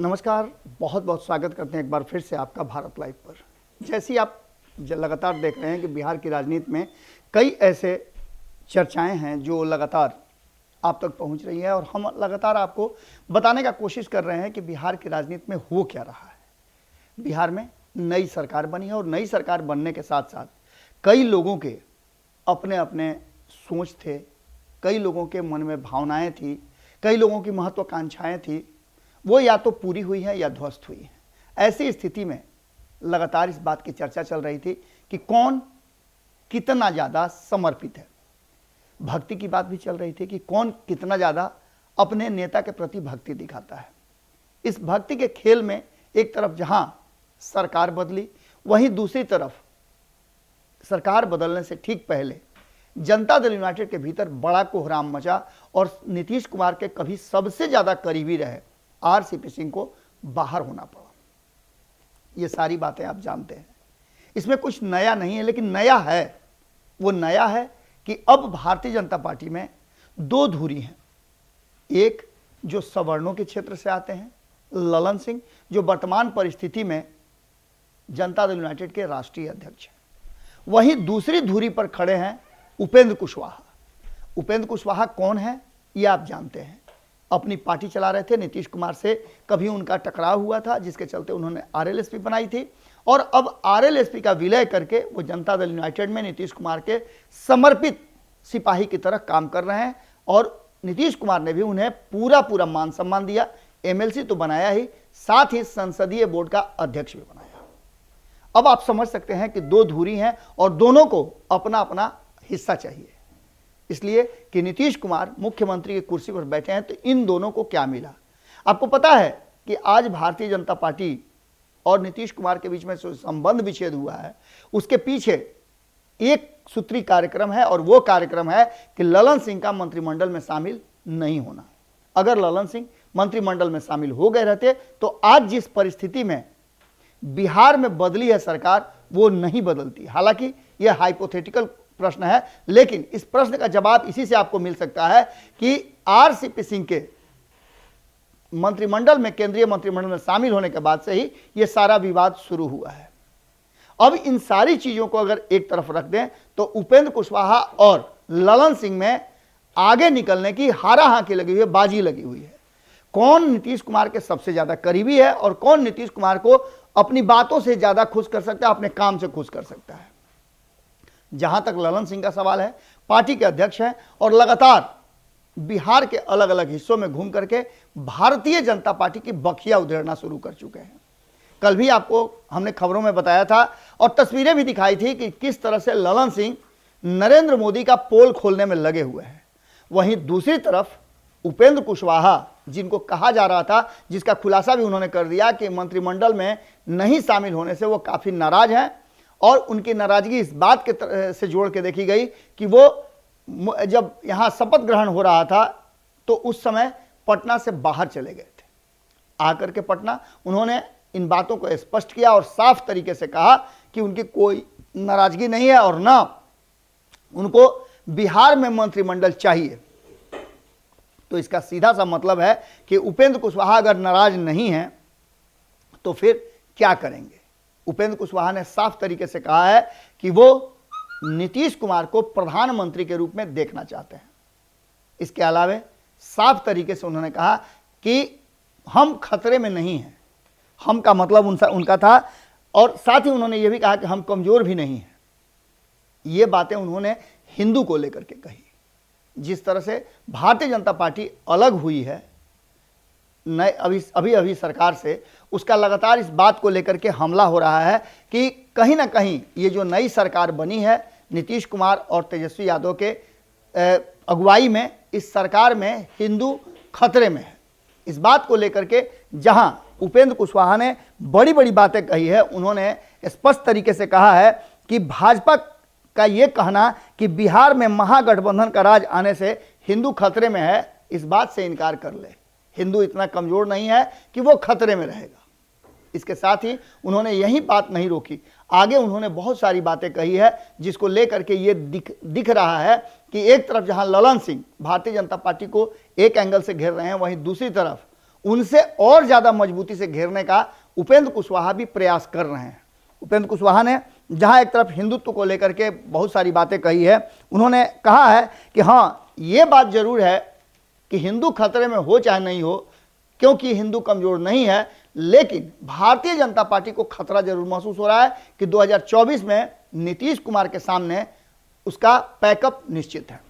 नमस्कार, बहुत बहुत स्वागत करते हैं एक बार फिर से आपका भारत लाइव पर। जैसे ही आप लगातार देख रहे हैं कि बिहार की राजनीति में कई ऐसे चर्चाएं हैं जो लगातार आप तक पहुंच रही है और हम लगातार आपको बताने का कोशिश कर रहे हैं कि बिहार की राजनीति में हो क्या रहा है। बिहार में नई सरकार बनी है और नई सरकार बनने के साथ साथ कई लोगों के अपने अपने सोच थे, कई लोगों के मन में भावनाएं थी, कई लोगों की महत्वाकांक्षाएं थी, वो या तो पूरी हुई है या ध्वस्त हुई है। ऐसी स्थिति में लगातार इस बात की चर्चा चल रही थी कि कौन कितना ज़्यादा समर्पित है। भक्ति की बात भी चल रही थी कि कौन कितना ज़्यादा अपने नेता के प्रति भक्ति दिखाता है। इस भक्ति के खेल में एक तरफ जहां सरकार बदली, वहीं दूसरी तरफ सरकार बदलने से ठीक पहले जनता दल यूनाइटेड के भीतर बड़ा कोहराम मचा और नीतीश कुमार के कभी सबसे ज़्यादा करीबी रहे आरसीपी सिंह को बाहर होना पड़ा। ये सारी बातें आप जानते हैं, इसमें कुछ नया नहीं है, लेकिन नया है। वो नया है कि अब भारतीय जनता पार्टी में दो धुरी हैं। एक जो सवर्णों के क्षेत्र से आते हैं, ललन सिंह, जो वर्तमान परिस्थिति में जनता दल यूनाइटेड के राष्ट्रीय अध्यक्ष हैं। वहीं दूसरी धुरी पर खड़े हैं उपेंद्र कुशवाहा। उपेंद्र कुशवाहा कौन है ये आप जानते हैं। अपनी पार्टी चला रहे थे, नीतीश कुमार से कभी उनका टकराव हुआ था जिसके चलते उन्होंने आरएलएसपी बनाई थी और अब आरएलएसपी का विलय करके वो जनता दल यूनाइटेड में नीतीश कुमार के समर्पित सिपाही की तरह काम कर रहे हैं और नीतीश कुमार ने भी उन्हें पूरा मान सम्मान दिया। एमएलसी तो बनाया ही, साथ ही संसदीय बोर्ड का अध्यक्ष भी बनाया। अब आप समझ सकते हैं कि दो धुरी हैं और दोनों को अपना अपना हिस्सा चाहिए, इसलिए कि नीतीश कुमार मुख्यमंत्री की कुर्सी पर बैठे हैं तो इन दोनों को क्या मिला। आपको पता है कि आज भारतीय जनता पार्टी और नीतीश कुमार के बीच में जो संबंध विच्छेद हुआ है उसके पीछे एक सूत्री कार्यक्रम है और वो कार्यक्रम है कि ललन सिंह का मंत्रिमंडल में शामिल नहीं होना। अगर ललन सिंह मंत्रिमंडल में शामिल हो गए रहते तो आज जिस परिस्थिति में बिहार में बदली है सरकार वो नहीं बदलती। हालांकि यह हाइपोथेटिकल प्रश्न है, लेकिन इस प्रश्न का जवाब इसी से आपको मिल सकता है कि आरसीपी सिंह के मंत्रिमंडल में, केंद्रीय मंत्रिमंडल में शामिल होने के बाद से ही यह सारा विवाद शुरू हुआ है। अब इन सारी चीजों को अगर एक तरफ रख दें तो उपेंद्र कुशवाहा और ललन सिंह में आगे निकलने की हाराहांकी लगी हुई है, बाजी लगी हुई है। कौन नीतीश कुमार के सबसे ज्यादा करीबी है और कौन नीतीश कुमार को अपनी बातों से ज्यादा खुश कर सकता है, अपने काम से खुश कर सकता है। जहां तक ललन सिंह का सवाल है, पार्टी के अध्यक्ष हैं और लगातार बिहार के अलग अलग हिस्सों में घूम करके भारतीय जनता पार्टी की बखिया उधेड़ना शुरू कर चुके हैं। कल भी आपको हमने खबरों में बताया था और तस्वीरें भी दिखाई थी कि किस तरह से ललन सिंह नरेंद्र मोदी का पोल खोलने में लगे हुए हैं। वहीं दूसरी तरफ उपेंद्र कुशवाहा, जिनको कहा जा रहा था, जिसका खुलासा भी उन्होंने कर दिया कि मंत्रिमंडल में नहीं शामिल होने से वो काफी नाराज हैं और उनकी नाराजगी इस बात के से जोड़ के देखी गई कि वो जब यहाँ शपथ ग्रहण हो रहा था तो उस समय पटना से बाहर चले गए थे। आकर के पटना उन्होंने इन बातों को स्पष्ट किया और साफ तरीके से कहा कि उनकी कोई नाराजगी नहीं है और ना उनको बिहार में मंत्रिमंडल चाहिए। तो इसका सीधा सा मतलब है कि उपेंद्र कुशवाहा अगर नाराज नहीं है तो फिर क्या करेंगे। उपेंद्र कुशवाहा ने साफ तरीके से कहा है कि वो नीतीश कुमार को प्रधानमंत्री के रूप में देखना चाहते हैं। इसके अलावा साफ तरीके से उन्होंने कहा कि हम खतरे में नहीं हैं। हम का मतलब उनका था और साथ ही उन्होंने ये भी कहा कि हम कमजोर भी नहीं हैं। ये बातें उन्होंने हिंदू को लेकर के कही। जिस तरह से भारतीय जनता पार्टी अलग हुई है नए अभी सरकार से, उसका लगातार इस बात को लेकर के हमला हो रहा है कि कहीं ना कहीं ये जो नई सरकार बनी है नीतीश कुमार और तेजस्वी यादव के अगुवाई में, इस सरकार में हिंदू खतरे में है। इस बात को लेकर के जहां उपेंद्र कुशवाहा ने बड़ी बड़ी बातें कही है, उन्होंने स्पष्ट तरीके से कहा है कि भाजपा का ये कहना कि बिहार में महागठबंधन का राज आने से हिंदू खतरे में है, इस बात से इनकार कर ले। हिंदू इतना कमजोर नहीं है कि वो खतरे में रहेगा। इसके साथ ही उन्होंने यही बात नहीं रोकी, आगे उन्होंने बहुत सारी बातें कही है जिसको लेकर के ये दिख रहा है कि एक तरफ जहां ललन सिंह भारतीय जनता पार्टी को एक एंगल से घेर रहे हैं, वहीं दूसरी तरफ उनसे और ज़्यादा मजबूती से घेरने का उपेंद्र कुशवाहा भी प्रयास कर रहे हैं। उपेंद्र कुशवाहा ने जहां एक तरफ हिंदुत्व को लेकर के बहुत सारी बातें कही है, उन्होंने कहा है कि हाँ, ये बात जरूर है कि हिंदू खतरे में हो चाहे नहीं हो, क्योंकि हिंदू कमजोर नहीं है, लेकिन भारतीय जनता पार्टी को खतरा जरूर महसूस हो रहा है कि 2024 में नीतीश कुमार के सामने उसका पैकअप निश्चित है।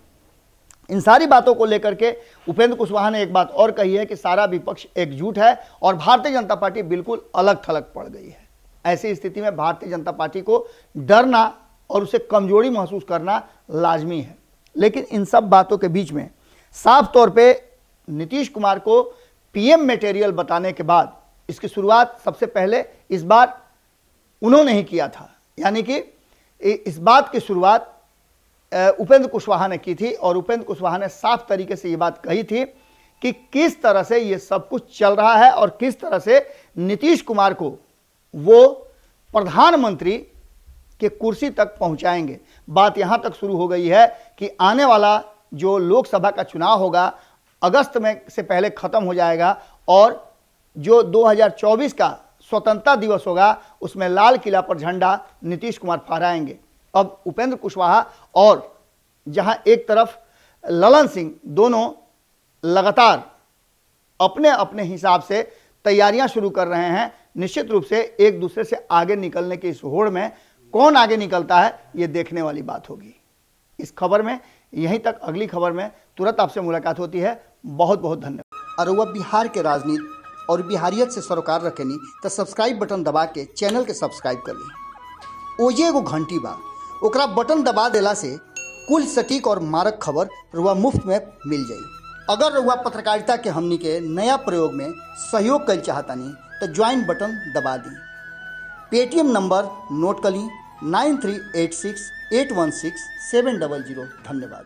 इन सारी बातों को लेकर के उपेंद्र कुशवाहा ने एक बात और कही है कि सारा विपक्ष एकजुट है और भारतीय जनता पार्टी बिल्कुल अलग थलग पड़ गई है। ऐसी स्थिति में भारतीय जनता पार्टी को डरना और उसे कमजोरी महसूस करना लाजमी है। लेकिन इन सब बातों के बीच में साफ तौर पे नीतीश कुमार को पीएम मटेरियल बताने के बाद इसकी शुरुआत सबसे पहले इस बार उन्होंने ही किया था, यानी कि इस बात की शुरुआत उपेंद्र कुशवाहा ने की थी और उपेंद्र कुशवाहा ने साफ तरीके से ये बात कही थी कि किस तरह से ये सब कुछ चल रहा है और किस तरह से नीतीश कुमार को वो प्रधानमंत्री के कुर्सी तक पहुंचाएंगे। बात यहां तक शुरू हो गई है कि आने वाला जो लोकसभा का चुनाव होगा अगस्त में से पहले खत्म हो जाएगा और जो 2024 का स्वतंत्रता दिवस होगा उसमें लाल किला पर झंडा नीतीश कुमार फहराएंगे। अब उपेंद्र कुशवाहा और जहां एक तरफ ललन सिंह दोनों लगातार अपने अपने हिसाब से तैयारियां शुरू कर रहे हैं, निश्चित रूप से एक दूसरे से आगे निकलने की इस होड़ में कौन आगे निकलता है ये देखने वाली बात होगी। इस खबर में यहीं तक, अगली खबर में तुरंत आपसे मुलाकात होती है। बहुत बहुत धन्यवाद। अरुआ बिहार के राजनीति और बिहारियत से सरोकार रखेनी तो सब्सक्राइब बटन दबा के चैनल के सब्सक्राइब कर ली। ओजे एगो घंटी बा, ओकरा बटन दबा देला से कुल सटीक और मारक खबर रुआ मुफ्त में मिल जाई। अगर रुआ पत्रकारिता के हमनी के नया प्रयोग में सहयोग कर चाहतानी तो ज्वाइन बटन दबा दी। पेटीएम नंबर नोट कर ली 9386816700। धन्यवाद।